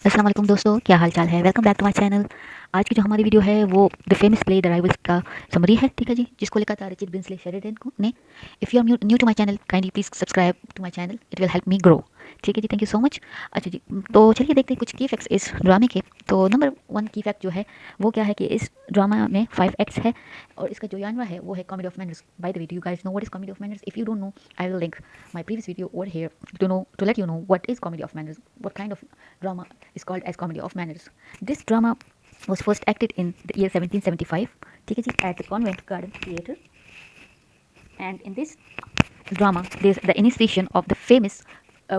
अस्सलाम वालेकुम दोस्तों, क्या हाल चाल है। Welcome back to my channel. आज की जो हमारी वीडियो है वो the famous play the rivals का समरी है, ठीक है जी, जिसको लिखा था रिचर्ड ब्रिंसले शेरिडन को ने। If you are new to my channel, kindly please subscribe to my channel, it will help me grow. ठीक है जी, थैंक यू सो मच। अच्छा जी, तो चलिए देखते हैं कुछ की फैक्ट्स इस ड्रामे के। तो नंबर 1 की फैक्ट जो है वो क्या है कि इस ड्रामा में 5 एक्ट्स है और इसका जो जानवा है वो है comedy of manners. By the way, do you guys know what is comedy of manners? If you don't know, I will link my previous video over here to let you know what is comedy of manners, what kind of drama is called as comedy of manners. This drama was first acted in the year 1775, ठीक है जी, at the Convent Garden Theatre. And in this drama, there's the initiation of the famous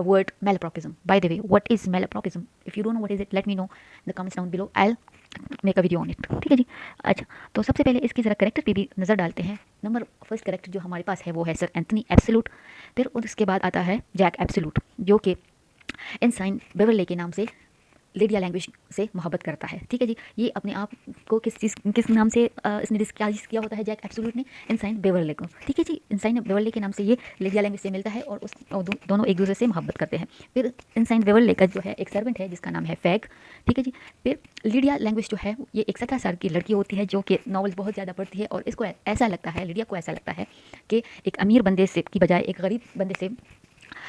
word malapropism. By the way, what is malapropism? If you don't know what is it, let me know in the comments down below. I'll make a video on it, ठीक है जी। अच्छा, तो सबसे पहले इसकी ज़रा character पे भी नज़र डालते हैं। नंबर फर्स्ट करेक्टर जो हमारे पास है वो है सर एंथनी एब्सोल्यूट। फिर उसके बाद आता है जैक एब्सोल्यूट, जो कि एनसाइन बेवरले के नाम से लिडिया लैंग्वेज से मोहब्बत करता है, ठीक है जी। ये अपने आप को किस नाम से इसने डिस्गाइज किया होता है जैक एब्सोल्यूट ने? इंसाइन बेवरले को, ठीक है जी। इंसाइन बेवरले के नाम से ये लिडिया लैंग्वेज से मिलता है और दोनों एक दूसरे से मोहब्बत करते हैं। फिर इंसाइन बेवरले का जो है एक सर्वेंट है जिसका नाम है फैग, ठीक है जी। फिर लिडिया लैंग्वेज जो है ये एक 17 साल की लड़की होती है जो कि नॉवेल्स बहुत ज़्यादा पढ़ती है और इसको ऐसा लगता है, लिडिया को ऐसा लगता है कि एक अमीर बंदे से की बजाय एक गरीब बंदे से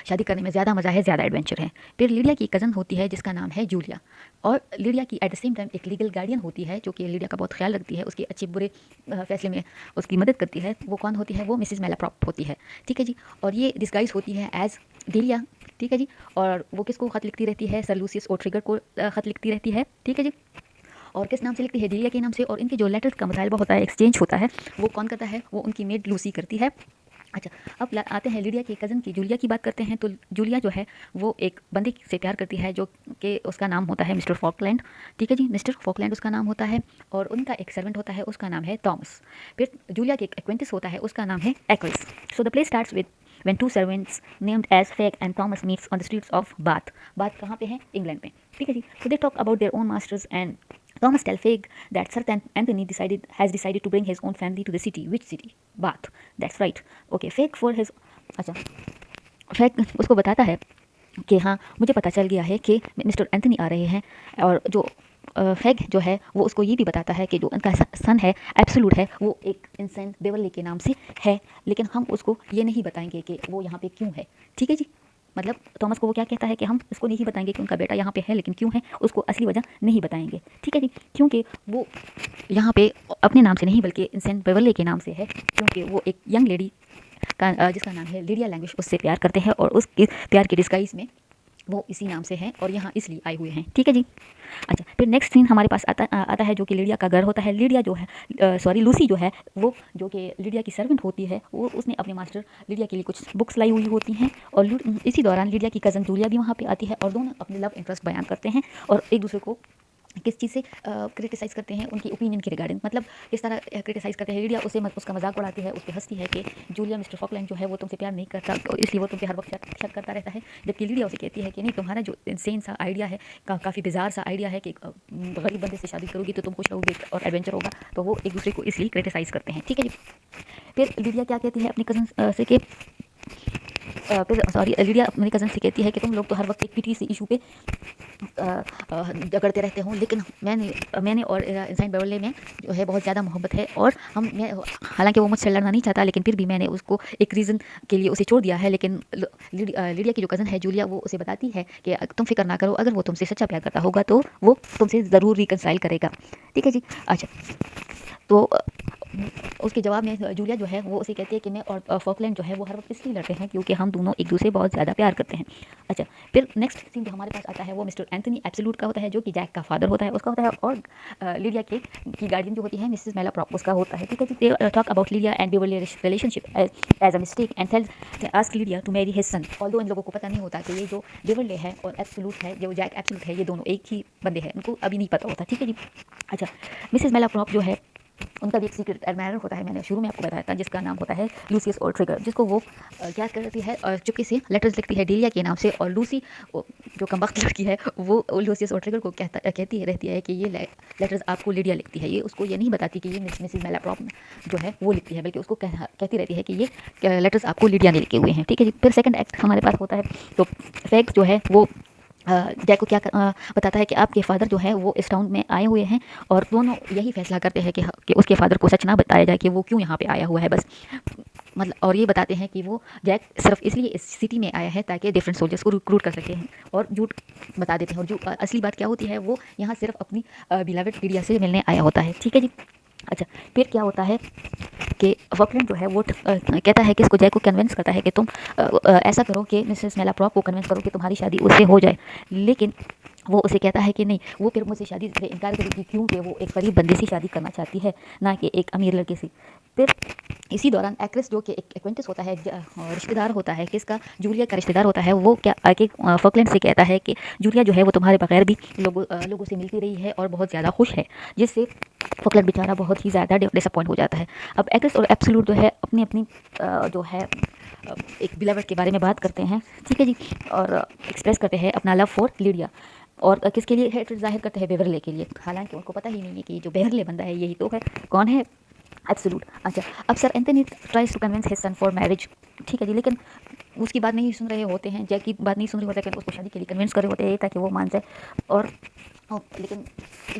शादी करने में ज़्यादा मज़ा है, ज़्यादा एडवेंचर है। फिर लिडिया की कज़न होती है जिसका नाम है जूलिया, और लिडिया की एट द सेम टाइम एक लीगल गार्डियन होती है जो कि लिडिया का बहुत ख्याल रखती है, उसके अच्छे बुरे फैसले में उसकी मदद करती है। वो कौन होती है? वो मिसिस मेलाप्रॉप होती है, ठीक है जी। और ये डिस्गाइज होती है एज डेलिया, ठीक है जी। और वो किसको खत लिखती रहती है? सर लूसियस ओट्रिगर को खत लिखती रहती है, ठीक है जी। और किस नाम से लिखती है? डेलिया के नाम से। और इनके जो लेटर्स का मुतालबा होता है, एक्सचेंज होता है, वो कौन करता है? वो उनकी मेड लूसी करती है। अच्छा, अब आते हैं लिडिया की कज़न की, जूलिया की बात करते हैं। तो जूलिया जो है वो एक बंदे से प्यार करती है जो कि उसका नाम होता है मिस्टर फॉकलैंड, ठीक है जी। मिस्टर फॉकलैंड उसका नाम होता है और उनका एक सर्वेंट होता है, उसका नाम है थॉमस। फिर जूलिया के एक एक्वेंटिस होता है, उसका नाम है aqueous. So the play starts with when two servants named as Fag and Thomas meets on the streets of Bath. Bath कहाँ पे है? इंग्लैंड में, ठीक है जी। So they talk about their own masters and Thomas tell Fag that Sir Anthony has decided to bring his own family to the city. Which city? Bath. That's right. Okay, Fag for his अच्छा, Fag उसको बताता है कि हाँ, मुझे पता चल गया है कि मिस्टर एंथनी आ रहे हैं। और जो फैग जो है वो उसको ये भी बताता है कि जो उनका सन है एब्सोल्यूट है वो एक इंसान बेवरले के नाम से है, लेकिन हम उसको ये नहीं बताएंगे कि वो यहाँ पे क्यों है, ठीक है जी। मतलब थॉमस को वो क्या कहता है कि हम उसको नहीं बताएंगे कि उनका बेटा यहाँ पे है, लेकिन क्यों है उसको असली वजह नहीं बताएंगे, ठीक है जी। क्योंकि वो यहाँ पे अपने नाम से नहीं बल्कि इंसान बेवरले के नाम से है, क्योंकि वो एक यंग लेडी का जिसका नाम है लिडिया लैंग्वेज उससे प्यार करते हैं और उसके प्यार के डिस्गाइज में वो इसी नाम से है और यहाँ इसलिए आए हुए हैं, ठीक है जी। अच्छा, फिर नेक्स्ट सीन हमारे पास आता है जो कि लिडिया का घर होता है। लिडिया जो है सॉरी लूसी जो है वो जो कि लिडिया की सर्वेंट होती है, वो उसने अपने मास्टर लिडिया के लिए कुछ बुक्स लाई हुई होती हैं और इसी दौरान लिडिया की कज़न जूलिया भी वहाँ पे आती है और दोनों अपने लव इंटरेस्ट बयान करते हैं और एक दूसरे को किस चीज़ से क्रिटिसाइज़ करते हैं, उनकी ओपिनियन के रिगार्डिंग। मतलब किस तरह क्रिटिसाइज़ करते हैं। लिडिया उसका मजाक उड़ाती है, उसकी हंसती है कि जूलिया मिस्टर फॉकलैंड जो है वो तुमसे प्यार नहीं करता और इसलिए वो तुम पे हर वक्त शक करता रहता है। जबकि लिडिया उसे कहती है कि नहीं, तुम्हारा जो इंसेन सा आइडिया है, काफ़ी बिजार सा आइडिया है कि गरीब बंदे से शादी करोगी तो तुम खुश रहोगे और एडवेंचर होगा। तो वो एक दूसरे को इसलिए क्रिटिसाइज़ करते हैं, ठीक है जी। फिर लिडिया क्या कहती है अपनी कज़न से कि लिडिया अपनी कज़न से कहती है कि तुम लोग तो हर वक्त एक पिटी सी इशू पे झगड़ते रहते हो, लेकिन मैंने और इंसान बेवरले में जो है बहुत ज़्यादा मोहब्बत है और मैं हालांकि वो मुझसे लड़ना नहीं चाहता, लेकिन फिर भी मैंने उसको एक रीज़न के लिए उसे छोड़ दिया है। लेकिन लिडिया की जो कज़न है जूलिया वो उसे बताती है कि तुम फिक्र ना करो, अगर वो तुमसे सच्चा प्यार करता होगा तो वो तुमसे ज़रूर रिकनसाइल करेगा, ठीक है जी। अच्छा, तो उसके जवाब में जूलिया जो है वो उसे कहती है कि मैं और फॉकलैंड जो है वो हर वक्त इसलिए लड़ते हैं क्योंकि हम दोनों एक दूसरे बहुत ज़्यादा प्यार करते हैं। अच्छा, फिर नेक्स्ट सीन जो हमारे पास आता है वो मिस्टर एंथनी एब्सोल्यूट का होता है जो कि जैक का फादर होता है, उसका होता है। और लिडिया की गार्डियन जो होती है मिसेस मेलाप्रॉप, उसका होता है, ठीक है जी। They talk about Lydia and Beverley relationship as a mistake and ask Lydia to marry his son. Although इन लोगों को पता नहीं होता कि ये जो बेवरले है और एब्सोल्यूट है, जो जैक एब्सोल्यूट है, ये दोनों एक ही बंदे हैं, उनको अभी नहीं पता होता, ठीक है जी। अच्छा, मिसेस मेलाप्रॉप जो है उनका भी एक सीक्रेट एडमायरर होता है, मैंने शुरू में आपको बताया था, जिसका नाम होता है लूसियस ओट्रिगर, जिसको वो क्या करती है और चुपके से लेटर्स लिखती है डेलिया के नाम से। और लूसी जो कमबख्त लड़की है वो लूसियस ओट्रिगर को कहती रहती है कि ये लेटर्स आपको लिडिया लिखती है। ये उसको ये नहीं बताती कि ये मिसेस मेलाप्रॉप जो है वो लिखती है, बल्कि उसको कहती रहती है कि ये लेटर्स आपको लिडिया ने लिखे हुए हैं, ठीक है जी। फिर सेकंड एक्ट हमारे पास होता है। तो फैग जो है वो जैक को क्या बताता है कि आपके फादर जो है वो इस टाउन में आए हुए हैं, और दोनों यही फैसला करते हैं कि उसके फादर को सच ना बताया जाए कि वो क्यों यहाँ पे आया हुआ है बस। मतलब और ये बताते हैं कि वो जैक सिर्फ इसलिए इस सिटी में आया है ताकि डिफरेंट सोल्जर्स को रिक्रूट कर सके हैं, और झूठ बता देते हैं। और जो असली बात क्या होती है, वो यहाँ सिर्फ अपनी बिलावेड लीडिया से मिलने आया होता है। ठीक है जी। अच्छा, फिर क्या होता है कि फॉकलैंड जो है वो कहता है कि इसको जैक को कन्विंस करता है कि तुम ऐसा करो कि मिसेस मेलाप्रॉप को कन्विंस करो कि तुम्हारी शादी उससे हो जाए। लेकिन वो उसे कहता है कि नहीं, वो फिर मुझसे शादी से इनकार करेगी क्योंकि वो एक गरीब बंदे से शादी करना चाहती है, ना कि एक अमीर लड़के से। फिर इसी दौरान एक्ट्रेस जो कि एक एक्वेंटेंस होता है, रिश्तेदार होता है, किसका, जूलिया का रिश्तेदार होता है, वो क्या आके फॉकलैंड से कहता है कि जूलिया जो है वो तुम्हारे बगैर भी लोगों से मिलती रही है और बहुत ज़्यादा खुश है, जिससे फॉकलैंड बेचारा बहुत ही ज़्यादा डिसअपॉइंट हो जाता है। अब एक्ट्रेस और एब्सोल्यूट जो है अपनी अपनी जो है एक बिलावट के बारे में बात करते हैं। ठीक है जी। और एक्सप्रेस करते हैं अपना लव फॉर लीडिया, और किसके लिए हेट्रेड जाहिर करते हैं, बेवरले के लिए। हालांकि उनको पता ही नहीं है कि जो बेवरले बंदा है यही तो है, कौन है, एब्सोल्यूट। अच्छा, अब sir Anthony tries to convince his son for marriage. ठीक है जी। लेकिन उसकी बात नहीं सुन रहे होते हैं, जैक की बात नहीं सुन रहे होते हैं, उसको शादी के लिए कन्विंस कर रहे होते हैं ताकि वो मान जाए। और लेकिन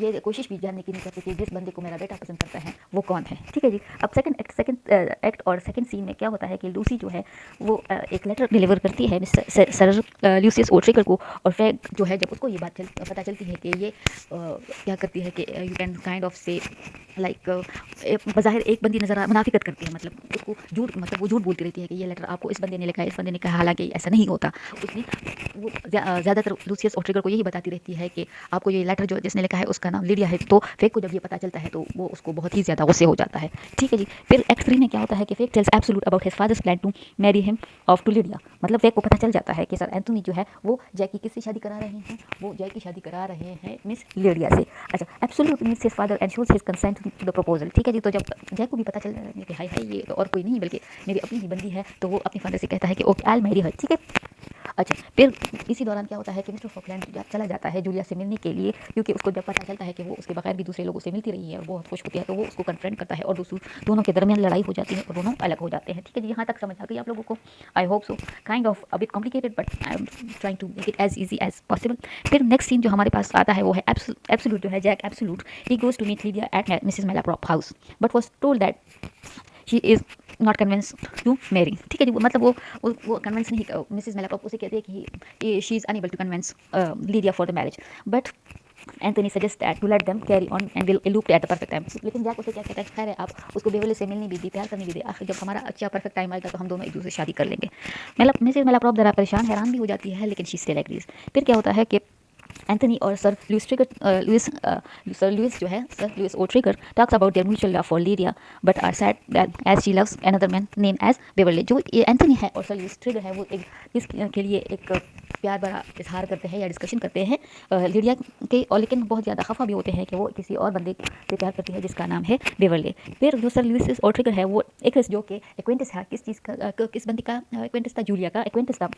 ये कोशिश भी जानने की नहीं करती कि जिस बंदे को मेरा बेटा पसंद करता है वो कौन है। ठीक है जी। अब सेकंड एक्ट और सेकंड सीन में क्या होता है कि लूसी जो है वो एक लेटर डिलीवर करती है मिस्टर सर ल्यूसियस ओट्रिगर को, और फिर जो है जब उसको ये बात पता चलती है कि ये क्या करती है कि यू कैन काइंड ऑफ से लाइक बज़ाहिर एक बंदी नज़र मुनाफिकत करती है, मतलब उसको झूठ, मतलब वो झूठ बोलती रहती है कि ये लेटर आपको इस बंदे ने लिखा है, इस बंदे ने कहा, हालांकि ऐसा नहीं होता। उसने वो ज़्यादातर लूसियस ओट्रिगर को यही बताती रहती है कि आपको ये लेटर जो जिसने लिखा है उसका नाम लीडिया है। तो फेक को जब ये पता चलता है तो वो उसको बहुत ही ज़्यादा गुस्से हो जाता है। ठीक है जी। फिर एक्ट 3 में क्या होता है कि Fag tells Absolute about his father's plan to marry him off to Lydia. मतलब फेक को पता चल जाता है कि सर एंथनी जो है वो जैक की किससे शादी करा रहे हैं, वो जैक की शादी करा रहे हैं मिस लीडिया से। अच्छा, Absolute meets his father and shows his consent to the proposal. ठीक है जी। तो जब जैक को भी पता चल जाता है कि हाय हाय ये तो और कोई नहीं बल्कि मेरी अपनी ही बंदी है, तो वो अपने फादर से कहता है कि okay I will marry her. ठीक है। अच्छा, फिर इसी दौरान क्या होता है कि मिस्टर फॉकलैंड चला जाता है जूलिया से मिलने के लिए, क्योंकि उसको जब पता चलता है कि वो उसके बगैर भी दूसरे लोगों से मिलती रही है और बहुत खुश होती है, तो वो उसको कन्फ्रंट करता है और दोनों के दरमियान लड़ाई हो जाती है और दोनों अलग हो जाते हैं। ठीक है जी। यहाँ तक समझ आ गई आप लोगों को? I hope so. Kind of a bit complicated but I am trying to make it as easy as possible. फिर नेक्स्ट सीन जो हमारे पास आता है वो है एब्सोल्यूट जो है, Jack Absolute, he goes to meet Lydia at Mrs Malaprop house but was told that she is not convince to marry. ठीक है जी। मतलब वो कन्विंस नहीं, मिसेस मेलाप्रॉप उसे कहती है कि she is unable to convince Lydia for the marriage, but Anthony suggest that to let them carry on and will elope at the perfect time. लेकिन जैक उसे क्या कहता है, खैर है आप उसको बेवले से मिलने भी दी, प्यार करने भी दे, आखिर जब हमारा अच्छा परफेक्ट टाइम आएगा तो हम दोनों एक दूसरे से शादी कर लेंगे। मतलब मिसेस मेलाप्रॉप जरा परेशान हैरान भी हो जाती है, लेकिन शी स्टिल एग्रीज। फिर क्या होता है कि एंथनी और सर लुइस जो है, sir Lucius O'Trigger talks about their mutual love for Lydia but are said that as she loves another man name as Beverley. जो ये एंथनी है और सर लुइस ट्रिगर है वो एक इसके लिए एक प्यार भरा इजहार करते हैं या डिस्कशन करते हैं लीडिया के, और लेकिन बहुत ज़्यादा खफा भी होते हैं कि वो किसी और बंदे से प्यार करती है जिसका नाम है बेवरले। फिर जो सर लुइस ओट्रिगर है वो एक जो कि एक्वेंटेंस है, किस चीज़ का, किस बंदे का एक्वेंटेंस था, जूलिया का एक्वेंटेंस था,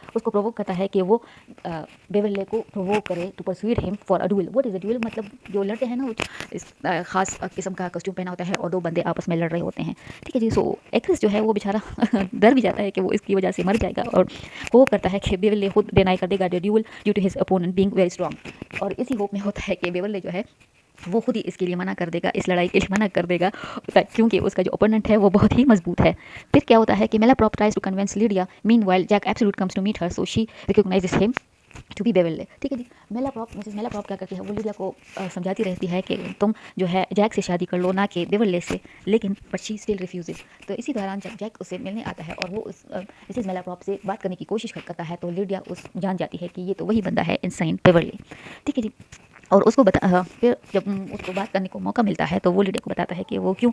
उसको प्रोवोक करता है कि वो बेवरले को प्रोवोक करे to persuade him for a duel. What is a duel? मतलब जो लड़ते हैं ना, वो इस खास किस्म का कस्ट्यूम पहना होता है और दो बंदे आपस में लड़ रहे होते हैं। ठीक है जी। सो एक्ट्रेस जो है वो बेचारा डर भी जाता है कि वो इसकी वजह से मर जाएगा, और होप करता है कि बेवरले खुद डिनाई कर देगा the duel due to his opponent being very strong. और इसी होप में होता है कि बेवरले जो है वो खुद ही इसके लिए मना कर देगा, इस लड़ाई के लिए मना कर देगा, क्योंकि उसका जो ओपोनेंट है वो बहुत ही मजबूत है। फिर क्या होता है कि Malaprop tries to convince Lydia, meanwhile Jack Absolute comes to meet her so she recognises him to be Beverley. ठीक है जी। मिसेस मेलाप्रॉप क्या करती है, वो लीडिया को समझाती रहती है कि तुम जो है जैक से शादी कर लो, ना कि बेवरले से, लेकिन बट शी स्टिल रिफ्यूजेस। तो इसी दौरान जब जैक उसे मिलने आता है और वो उस मिसेस मेलाप्रॉप से बात करने की कोशिश करता है, तो लीडिया जान जाती है कि ये तो वही बंदा है इनसाइन बेवरले। ठीक है जी। और उसको फिर जब उसको बात करने को मौका मिलता है तो वो लीडिया को बताता है कि वो क्यों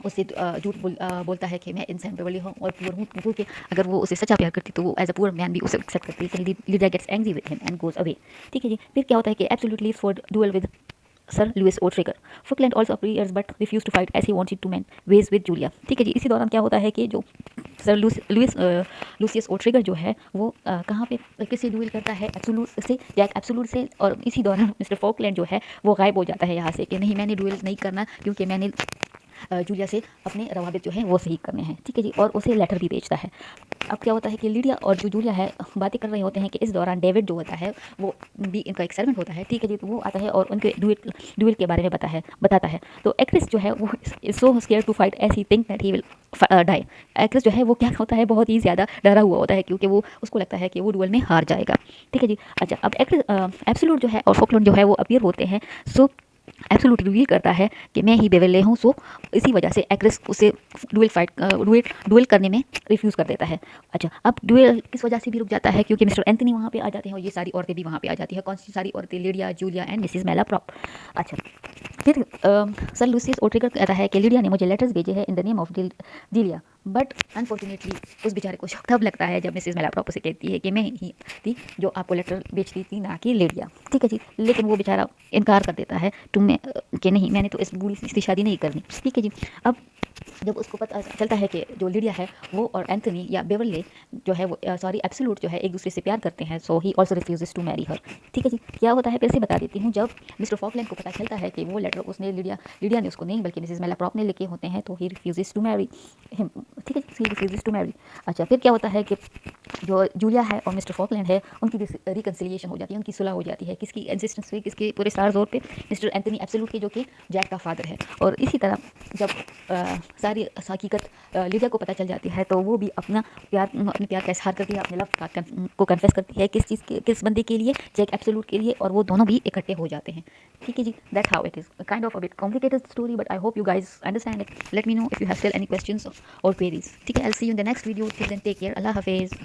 उससे झूठ बोलता है कि मैं इंसान बेवरली हूँ और पुअर हूँ, क्योंकि अगर वो उसे सच्चा प्यार करती तो वो एज अ पुअर मैन भी उसे एक्सेप्ट करती है। Lydia gets angry with him and goes away. ठीक है जी। फिर क्या होता है कि absolutely for duel with sir Lucius O'Trigger, Faulkland also appears but refuse to fight as he wanted to man wage with Julia. ठीक है जी। इसी दौरान क्या होता है कि जो सर लुसियस ओट्रिगर जो है वो कहाँ पे किसी डुएल करता है, एब्सोल्यूट से, जैक एब्सोल्यूट से, और इसी दौरान मिस्टर फॉकलैंड जो है वो गायब हो जाता है यहाँ से कि नहीं, मैंने डुएल नहीं करना, क्योंकि मैंने जूलिया से अपने रवाबित जो है वो सही करने हैं, ठीक है जी। और उसे लेटर भी भेजता है। अब क्या होता है कि लिडिया और जो जूलिया है बातें कर रहे होते हैं कि इस दौरान डेविड जो होता है वो भी इनका एक सर्वेंट होता है, ठीक है जी। तो वो आता है और उनके ड्यूएल के बारे में बताता है। तो एक्ट्रेस जो है वो so scare to fight as he think that he will die. Actress जो है वो क्या होता है बहुत ही ज़्यादा डरा हुआ होता है, क्योंकि वो उसको लगता है कि वो डुएल में हार जाएगा, ठीक है जी। अच्छा, अब एक्ट्रेस एब्सोल्यूट जो है और फॉकलैंड जो है वो अपीयर होते हैं। सो एब्सोल्यूट रिवील करता है कि मैं ही बेवेले हूँ। सो इसी वजह से एक्ट्रेस उसे डुएल करने में रिफ्यूज़ कर देता है। अच्छा, अब डुएल किस वजह से भी रुक जाता है, क्योंकि मिस्टर एंथनी वहाँ पे आ जाते हैं और ये सारी औरतें भी वहाँ पे आ जाती है। कौन सी सारी औरतें? Lydia, Julia and Mrs Malaprop. अच्छा, फिर सर लूसियस ओट्रिगर कहता है कि लिडिया ने मुझे लेटर्स भेजे हैं in the name of Julia, but unfortunately उस बेचारे को शौक तब लगता है जब मिसिस मेलाप्रॉप उसे कहती है कि मैं ही थी जो आपको लेटर बेचती थी, ना कि लिडिया, ठीक है जी। लेकिन वो बेचारा इनकार कर देता है कि नहीं, मैंने तो इस बूढ़ी से शादी नहीं करनी, ठीक है जी। अब जब उसको पता चलता है कि जो लिडिया है वो और एंथनी या बेवरले जो है वो एब्सोल्यूट जो है एक दूसरे से प्यार करते हैं, so he also refuses to marry her, ठीक है जी। क्या होता है फिर से बता देती हूँ। जब मिस्टर फॉकलैंड को पता चलता है कि वो लेटर उसने लिडिया ने उसको नहीं बल्कि मिसेस मेलाप्रॉप ने लिखे होते हैं, तो ही रिफ्यूजेस टू मैरी हिम, ठीक है, ही रिफ्यूजेस टू मैरी। अच्छा, फिर क्या होता है कि जो जूलिया है और मिस्टर फॉकलैंड है उनकी रिकन्सिलिएशन हो जाती है, उनकी सुलह हो जाती है। किसकी इंसिस्टेंस पे, किसके पूरे स्टार जोर पे? मिस्टर एंथनी एब्सोल्यूट के, जो कि जैक का फादर है। और इसी तरह जब सारी हकीकत लिडिया को पता चल जाती है तो वो भी अपने प्यार का इजहार करती है, अपने लव को कन्फेस करती है। किस बंदे के लिए? जैक एब्सोल्यूट के लिए। और वो दोनों भी इकट्ठे हो जाते हैं, ठीक है जी। That's how it is, kind of a bit complicated story, but I hope you guys understand it. Let me know if you have still any questions or queries, ठीक है। I will see you in the next video. Till then take care, Allah हाफिज़।